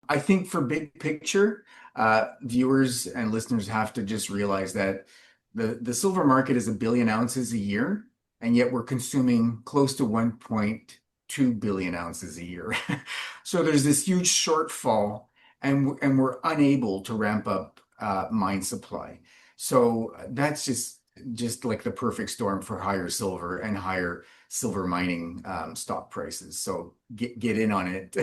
I think for big picture, viewers and listeners have to just realize that the silver market is 1 billion ounces a year, and yet we're consuming close to 1.2 billion ounces a year. So there's this huge shortfall, and we're unable to ramp up mine supply. So that's just like the perfect storm for higher silver and higher silver mining stock prices. So get in on it,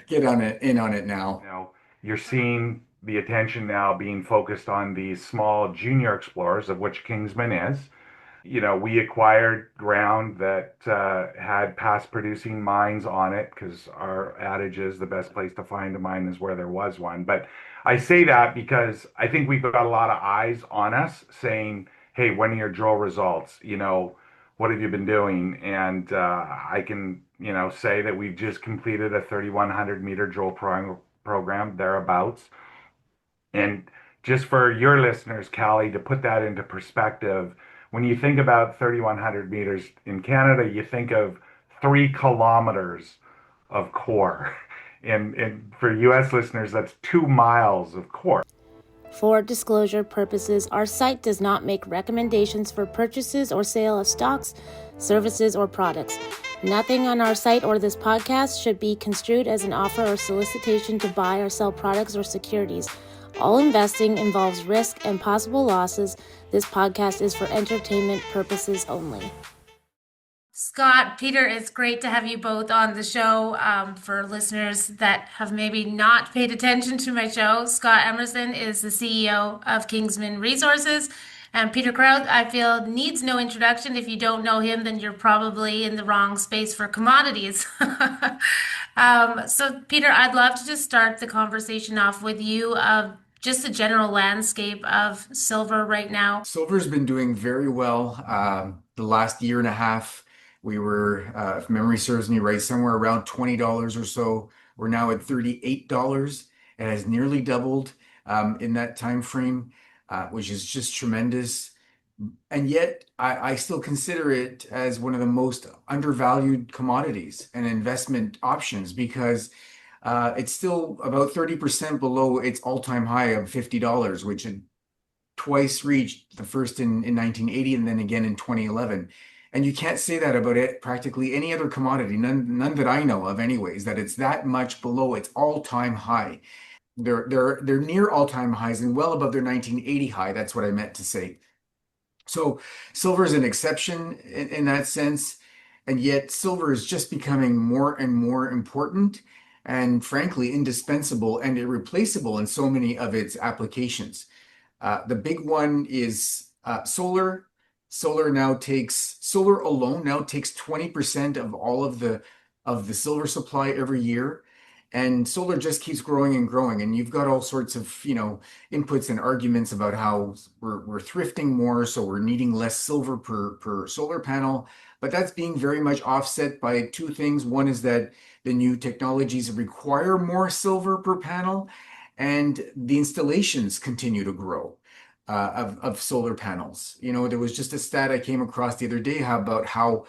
get on it in on it now. You're seeing the attention now being focused on these small junior explorers, of which Kingsman is. We acquired ground that had past producing mines on it because our adage is the best place to find a mine is where there was one. But I say that because I think we've got a lot of eyes on us saying, hey, when are your drill results? What have you been doing? And I can, say that we've just completed a 3,100 meter program thereabouts. And just for your listeners, Callie, to put that into perspective, when you think about 3,100 meters in Canada, you think of 3 kilometers of core. And for US listeners, that's 2 miles of core. For disclosure purposes, our site does not make recommendations for purchases or sale of stocks, services, or products. Nothing on our site or this podcast should be construed as an offer or solicitation to buy or sell products or securities. All investing involves risk and possible losses. This podcast is for entertainment purposes only. Scott, Peter, it's great to have you both on the show. For listeners that have maybe not paid attention to my show, Scott Emerson is the CEO of Kingsmen Resources. And Peter Krauth, I feel, needs no introduction. If you don't know him, then you're probably in the wrong space for commodities. So, Peter, I'd love to just start the conversation off with you of just the general landscape of silver right now. Silver's been doing very well the last year and a half. We were, if memory serves me right, somewhere around $20 or so. We're now at $38. It has nearly doubled in that time frame, which is just tremendous. And yet, I still consider it as one of the most undervalued commodities and investment options because it's still about 30% below its all-time high of $50, which had twice reached, the first in 1980 and then again in 2011. And you can't say that about it, practically any other commodity, none that I know of anyways, that it's that much below its all-time high. They're near all-time highs and well above their 1980 high. That's what I meant to say. So silver is an exception in that sense, and yet silver is just becoming more and more important and frankly indispensable and irreplaceable in so many of its applications. The big one is solar. Solar alone now takes 20% of all of the silver supply every year. And solar just keeps growing and growing. And you've got all sorts of, inputs and arguments about how we're thrifting more, so we're needing less silver per solar panel. But that's being very much offset by two things. One is that the new technologies require more silver per panel, and the installations continue to grow of solar panels. There was just a stat I came across the other day about how,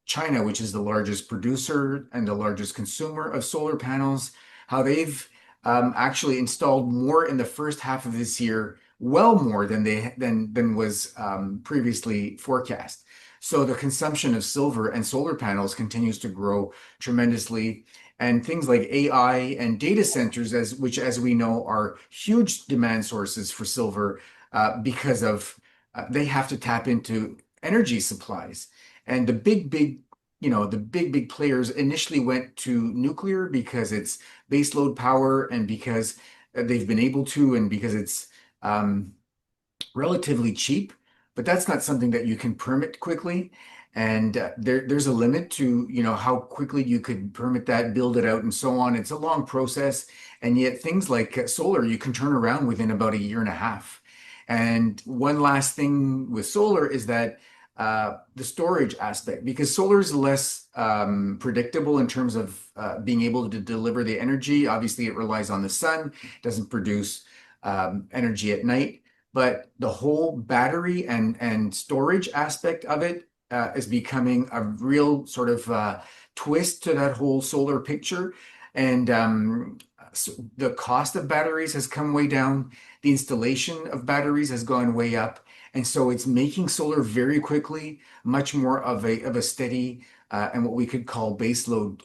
China, which is the largest producer and the largest consumer of solar panels, how they've actually installed more in the first half of this year, well more than was previously forecast. So the consumption of silver and solar panels continues to grow tremendously. And things like AI and data centers, which, as we know, are huge demand sources for silver because of they have to tap into energy supplies. And the big players initially went to nuclear because it's baseload power and because they've been able to, and because it's relatively cheap. But that's not something that you can permit quickly. And there's a limit to, how quickly you could permit that, build it out, and so on. It's a long process. And yet things like solar, you can turn around within about a year and a half. And one last thing with solar is that the storage aspect, because solar is less predictable in terms of being able to deliver the energy. Obviously, it relies on the sun, doesn't produce energy at night. But the whole battery and storage aspect of it is becoming a real sort of twist to that whole solar picture. And So the cost of batteries has come way down. The installation of batteries has gone way up. And so it's making solar very quickly, much more of a steady and what we could call baseload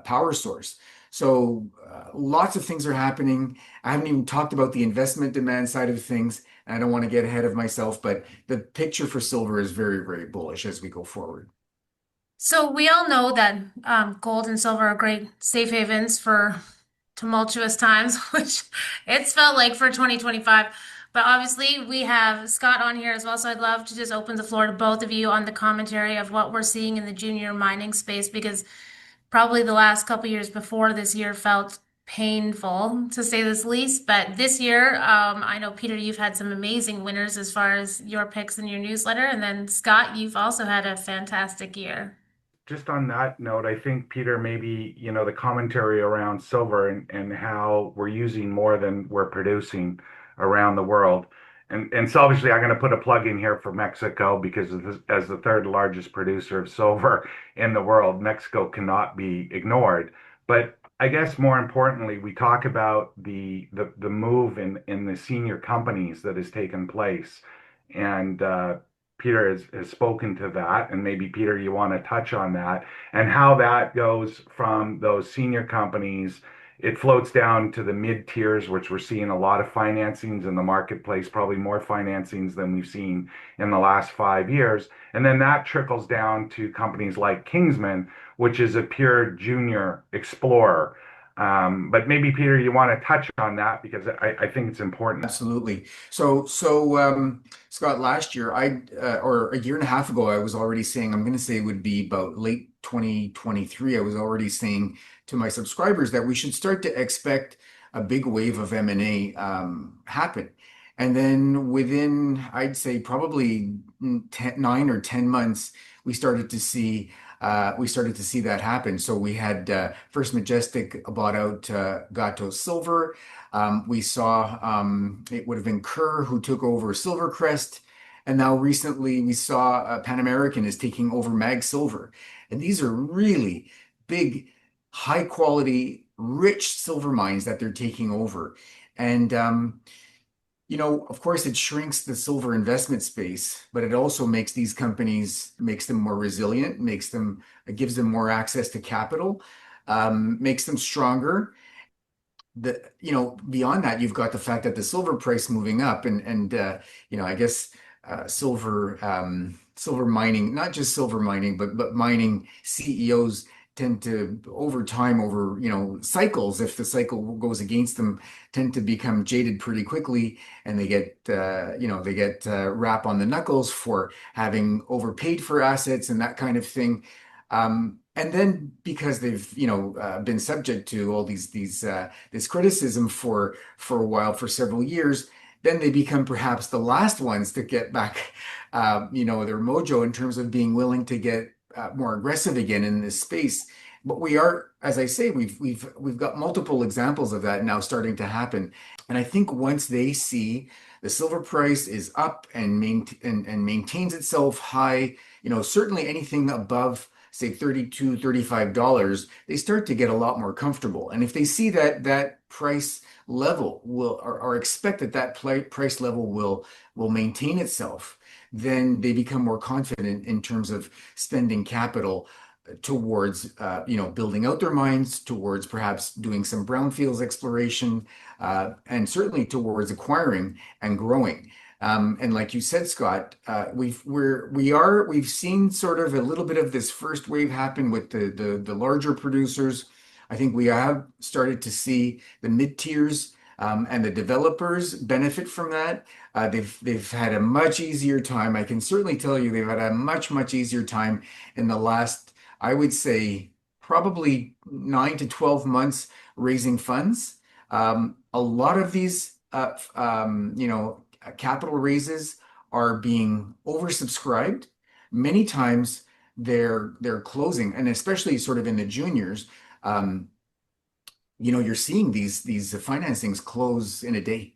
power source. So lots of things are happening. I haven't even talked about the investment demand side of things. I don't want to get ahead of myself, but the picture for silver is very, very bullish as we go forward. So we all know that gold and silver are great safe havens for tumultuous times, which it's felt like for 2025. But obviously, we have Scott on here as well. So I'd love to just open the floor to both of you on the commentary of what we're seeing in the junior mining space, because probably the last couple years before this year felt painful to say this least. But this year, I know Peter, you've had some amazing winners as far as your picks in your newsletter. And then Scott, you've also had a fantastic year. Just on that note, I think, Peter, maybe, the commentary around silver and how we're using more than we're producing around the world. And selfishly, I'm going to put a plug in here for Mexico because as the third largest producer of silver in the world, Mexico cannot be ignored. But I guess more importantly, we talk about the move in the senior companies that has taken place. And Peter has spoken to that, and maybe Peter, you want to touch on that and how that goes from those senior companies. It floats down to the mid tiers, which we're seeing a lot of financings in the marketplace, probably more financings than we've seen in the last 5 years. And then that trickles down to companies like Kingsman, which is a pure junior explorer. But maybe Peter, you want to touch on that because I think it's important. Absolutely. Scott, last year, or a year and a half ago, I was already saying, I'm going to say it would be about late 2023. I was already saying to my subscribers that we should start to expect a big wave of M&A happen. And then within, I'd say probably 9 or 10 months, we started to see that happen. So we had First Majestic bought out Gatos Silver. We saw it would have been Kerr who took over Silvercrest. And now recently we saw Pan American is taking over Mag Silver. And these are really big, high quality, rich silver mines that they're taking over. And of course, it shrinks the silver investment space, but it also makes these companies, makes them more resilient, it gives them more access to capital, makes them stronger. Beyond that, you've got the fact that the silver price moving up and I guess silver mining, not just silver mining, but mining CEOs tend to over time, over cycles, if the cycle goes against them, tend to become jaded pretty quickly, and they get rap on the knuckles for having overpaid for assets and that kind of thing. And then because they've been subject to all this criticism for a while, for several years, then they become perhaps the last ones to get back their mojo in terms of being willing to get more aggressive again in this space. But we are, as I say, we've got multiple examples of that now starting to happen. And I think once they see the silver price is up and maintains itself high, certainly anything above, say, $32, $35, they start to get a lot more comfortable. And if they see that price level or expect that price level will maintain itself, then they become more confident in terms of spending capital towards building out their mines, towards perhaps doing some brownfields exploration, and certainly towards acquiring and growing. And like you said, Scott, we've seen sort of a little bit of this first wave happen with the larger producers. I think we have started to see the mid tiers and the developers benefit from that. They've had a much easier time. I can certainly tell you they've had a much easier time in the last, I would say, probably 9 to 12 months raising funds. A lot of these capital raises are being oversubscribed. Many times they're closing, and especially sort of in the juniors, you're seeing these financings close in a day.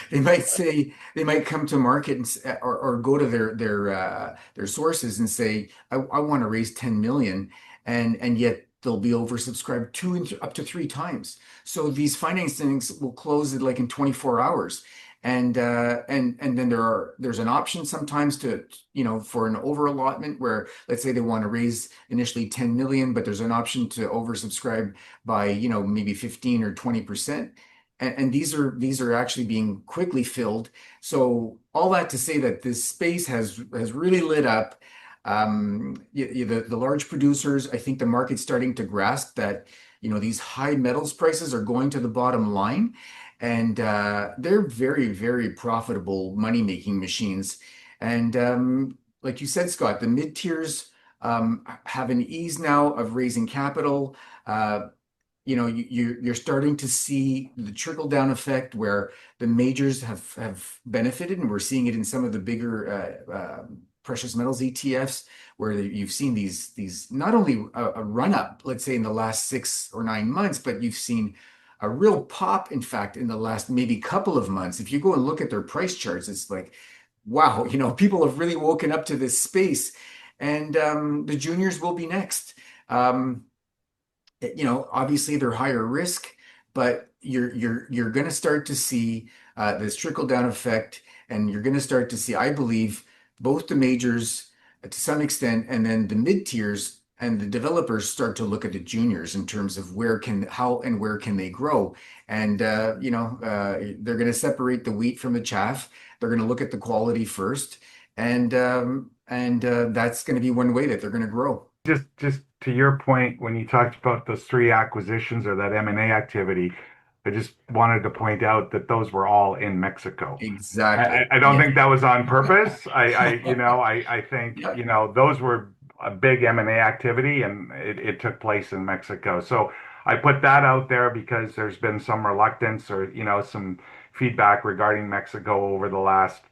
They might come to market or go to their sources and say, I want to raise 10 million, and yet they'll be oversubscribed two and up to three times. So these financings will close like in 24 hours. And then there's an option sometimes to, for an over allotment where let's say they want to raise initially 10 million, but there's an option to oversubscribe by, maybe 15 or 20%. And these are actually being quickly filled. So all that to say that this space has really lit up. The large producers, I think the market's starting to grasp that, these high metals prices are going to the bottom line, and they're very, very profitable money-making machines. And like you said, Scott, the mid tiers have an ease now of raising capital. You're starting to see the trickle down effect where the majors have benefited, and we're seeing it in some of the bigger precious metals ETFs, where you've seen these not only a run up, let's say in the last 6 or 9 months, but you've seen a real pop, in fact, in the last maybe couple of months. If you go and look at their price charts, it's like, wow, people have really woken up to this space, and the juniors will be next. Obviously they're higher risk, but you're going to start to see this trickle down effect, and you're going to start to see, I believe, both the majors to some extent, and then the mid tiers and the developers start to look at the juniors in terms of how and where can they grow. And they're going to separate the wheat from the chaff. They're going to look at the quality first, and that's going to be one way that they're going to grow. Just to your point, when you talked about those three acquisitions or that M&A activity, I just wanted to point out that those were all in Mexico. Exactly. I don't Yeah. think that was on purpose. I think, Yeah. those were a big M&A activity, and it took place in Mexico. So I put that out there because there's been some reluctance or, some feedback regarding Mexico over the last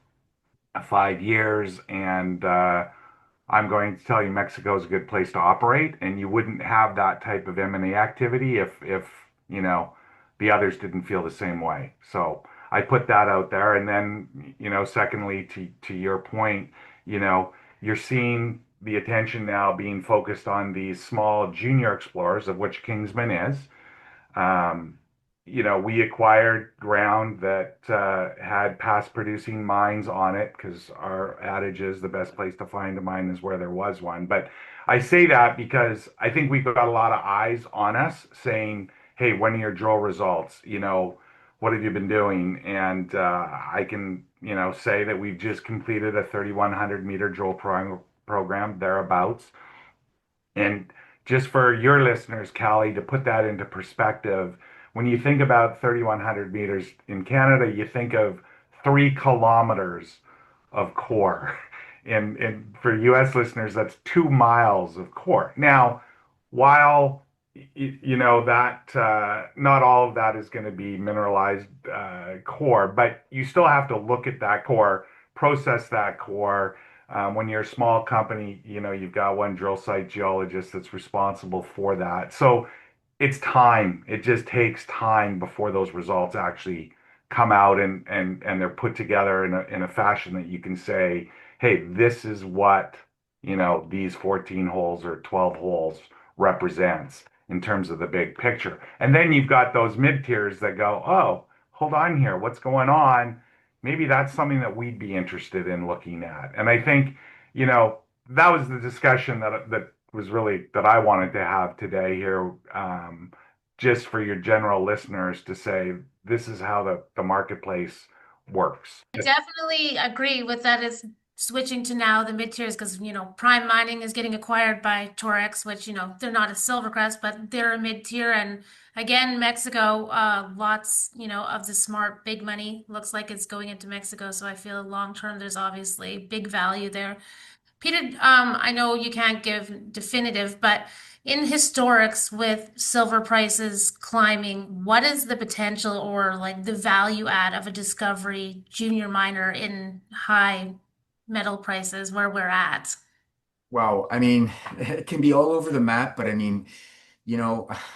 5 years. And I'm going to tell you, Mexico is a good place to operate, and you wouldn't have that type of M&A activity if the others didn't feel the same way. So I put that out there, and then secondly, to your point, you're seeing the attention now being focused on these small junior explorers, of which Kingsman is. Um, we acquired ground that had past producing mines on it because our adage is the best place to find a mine is where there was one. But I say that because I think we've got a lot of eyes on us saying, hey, when are your drill results? What have you been doing? And I can, say that we've just completed a 3,100 meter drill program thereabouts. And just for your listeners, Callie, to put that into perspective, when you think about 3,100 meters in Canada, you think of 3 kilometers of core. And for US listeners, that's 2 miles of core. Now, while that not all of that is going to be mineralized core, but you still have to look at that core, process that core. When you're a small company, you've got one drill site geologist that's responsible for that. So it's time. It just takes time before those results actually come out and they're put together in a fashion that you can say, hey, this is what, these 14 holes or 12 holes represents in terms of the big picture. And then you've got those mid tiers that go, oh, hold on here, what's going on? Maybe that's something that we'd be interested in looking at. And I think, that was the discussion that was really that I wanted to have today here, just for your general listeners to say, this is how the marketplace works. I definitely agree with that. Is switching to now the mid tiers because Prime Mining is getting acquired by Torex, which they're not a Silvercrest, but they're a mid tier. And again, Mexico, lots of the smart big money looks like it's going into Mexico. So I feel long term there's obviously big value there. Peter, I know you can't give definitive, but in historics with silver prices climbing, what is the potential or like the value add of a discovery junior miner in high metal prices where we're at? Wow. I mean, it can be all over the map, but I mean,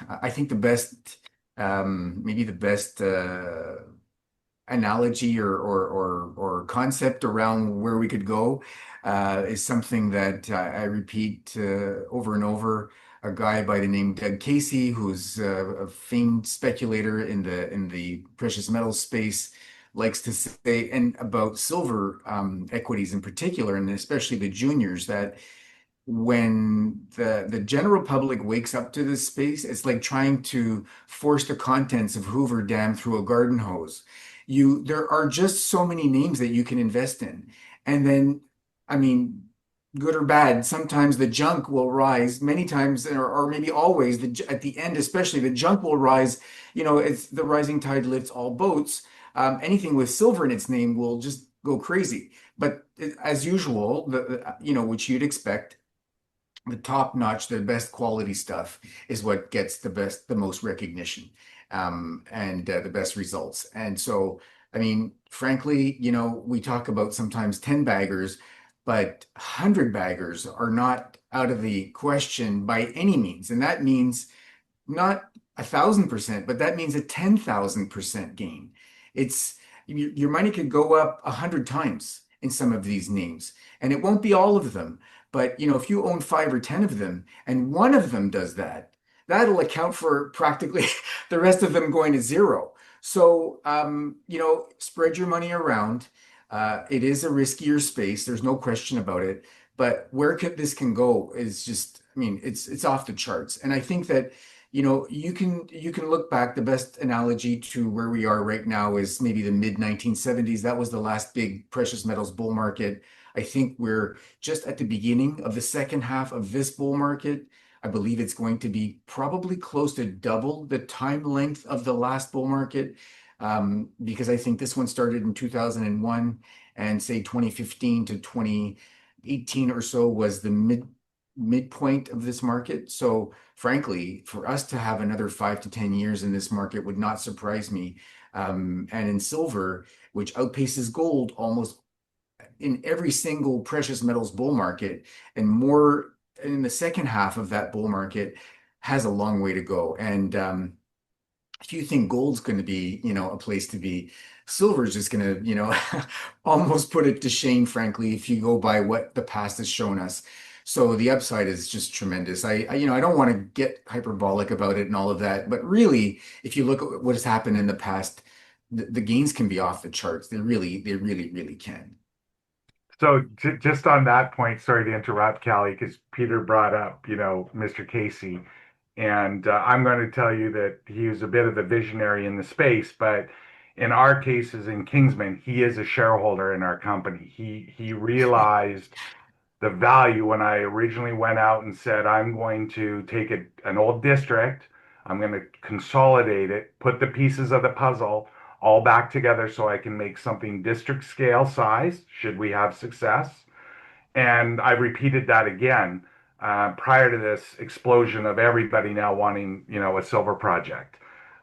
I think maybe the best analogy or concept around where we could go is something that I repeat over and over a guy by the name Doug Casey, who's a famed speculator in the precious metals space, likes to say, and about silver equities in particular, and especially the juniors, that when the general public wakes up to this space, it's like trying to force the contents of Hoover Dam through a garden hose. There are just so many names that you can invest in. And then, I mean, good or bad, sometimes the junk will rise. Many times, or maybe always, at the end, especially the junk will rise. It's the rising tide lifts all boats. Anything with silver in its name will just go crazy. But as usual, which you'd expect, the top notch, the best quality stuff is what gets the most recognition, and the best results. And so, I mean, frankly, we talk about sometimes 10 baggers, but 100 baggers are not out of the question by any means. And that means not 1,000%, but that means a 10,000% gain. Your money could go up 100 times in some of these names, and it won't be all of them. But if you own 5 or 10 of them, and one of them does that, that'll account for practically the rest of them going to zero. So spread your money around. It is a riskier space. There's no question about it. But where this can go is just, I mean, it's off the charts. And I think that you can look back. The best analogy to where we are right now is maybe the mid 1970s. That was the last big precious metals bull market. I think we're just at the beginning of the second half of this bull market. I believe it's going to be probably close to double the time length of the last bull market, because I think this one started in 2001, and say 2015 to 2018 or so was the midpoint of this market. So frankly, for us to have another 5 to 10 years in this market would not surprise me. And in silver, which outpaces gold almost in every single precious metals bull market, and more in the second half of that bull market, has a long way to go. And if you think gold's going to be, a place to be, silver's just going to, almost put it to shame, frankly, if you go by what the past has shown us. So the upside is just tremendous. I don't want to get hyperbolic about it and all of that, but really, if you look at what has happened in the past, the gains can be off the charts. They really, really can. So just on that point, sorry to interrupt, Callie, because Peter brought up, Mr. Casey, and I'm going to tell you that he was a bit of a visionary in the space, but in our cases in Kingsman, he is a shareholder in our company. He realized the value when I originally went out and said, I'm going to take an old district, I'm going to consolidate it, put the pieces of the puzzle all back together so I can make something district scale size, should we have success. And I repeated that again prior to this explosion of everybody now wanting, a silver project.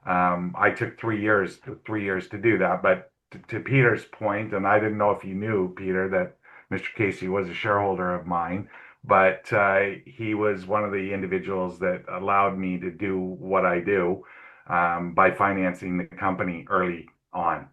I took 3 years to do that. But to Peter's point, and I didn't know if you knew, Peter, that Mr. Casey was a shareholder of mine, but he was one of the individuals that allowed me to do what I do by financing the company early on.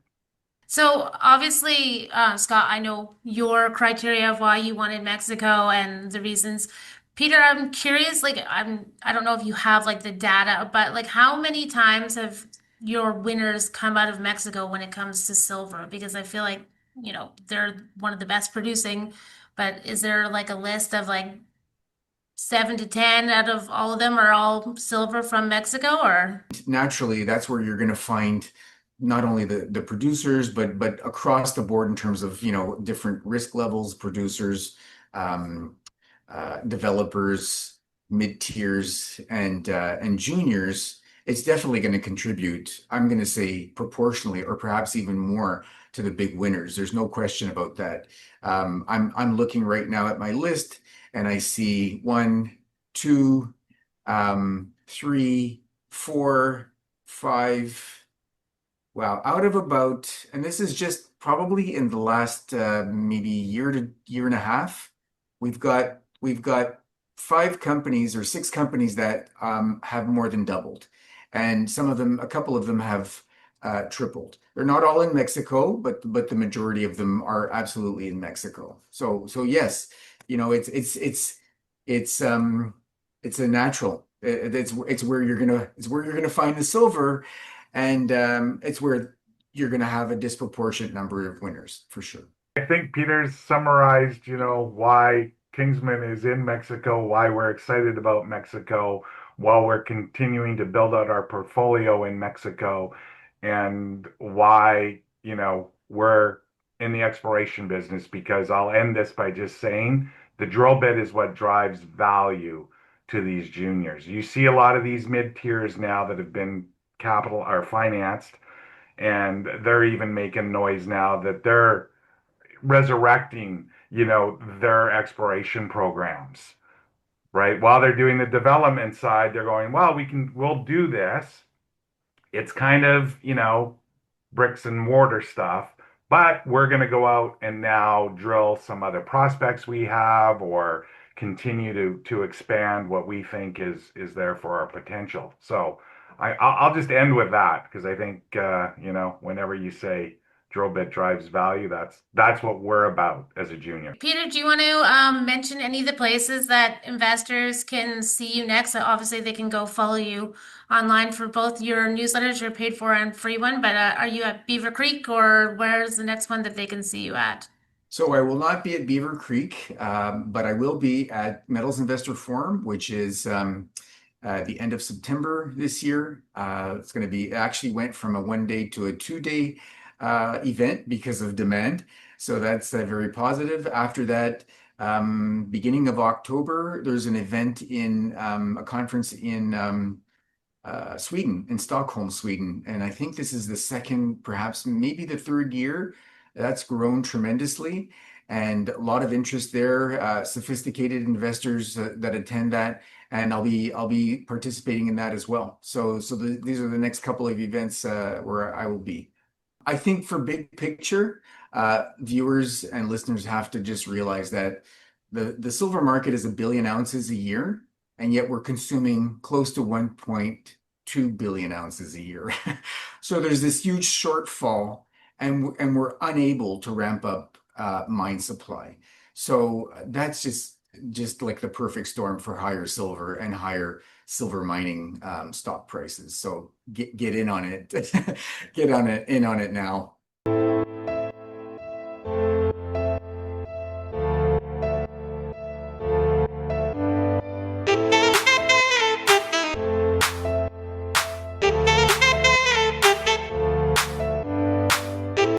So obviously, Scott, I know your criteria of why you wanted Mexico and the reasons. Peter, I'm curious, I don't know if you have like the data, but like how many times have your winners come out of Mexico when it comes to silver? Because I feel like, they're one of the best producing, but is there like a list of like 7 to 10 out of all of them are all silver from Mexico, or? Naturally, that's where you're going to find not only the producers, but across the board in terms of different risk levels, producers, um, developers, mid tiers, and juniors. It's definitely going to contribute. I'm going to say proportionally, or perhaps even more, to the big winners. There's no question about that. I'm looking right now at my list, and I see one, two, three, four, five. Wow, out of about, and this is just probably in the last maybe year to year and a half, we've got 5 companies or 6 companies that have more than doubled, and some of them, a couple of them have tripled. They're not all in Mexico, but the majority of them are absolutely in Mexico. So yes, it's It's a natural. It's where you're gonna find the silver, and it's where you're gonna have a disproportionate number of winners for sure. I think Peter's summarized, why Kingsman is in Mexico, why we're excited about Mexico, while we're continuing to build out our portfolio in Mexico, and why, we're in the exploration business. Because I'll end this by just saying the drill bit is what drives value to these juniors. You see a lot of these mid tiers now that have been capital or financed, and they're even making noise now that they're resurrecting, their exploration programs, right? While they're doing the development side, they're going, well, we'll do this. It's kind of, bricks and mortar stuff, but we're going to go out and now drill some other prospects we have, or continue to expand what we think is there for our potential. So I'll just end with that, because I think, whenever you say drill bit drives value, that's what we're about as a junior. Peter, do you want to mention any of the places that investors can see you next? So obviously, they can go follow you online for both your newsletters, your paid for and free one. But are you at Beaver Creek, or where's the next one that they can see you at? So I will not be at Beaver Creek, but I will be at Metals Investor Forum, which is the end of September this year. It's going to be actually went from a 1 day to a 2 day event because of demand. So that's very positive. After that, beginning of October, there's an event in a conference in Sweden, in Stockholm, Sweden. And I think this is the second, perhaps maybe the third year. That's grown tremendously, and a lot of interest there. Sophisticated investors that attend that, and I'll be participating in that as well. So these are the next couple of events where I will be. I think for big picture, viewers and listeners have to just realize that the silver market is 1 billion ounces a year, and yet we're consuming close to 1.2 billion ounces a year. So there's this huge shortfall, and we're unable to ramp up mine supply. So that's just like the perfect storm for higher silver and higher silver mining stock prices. So get in on it, in on it now.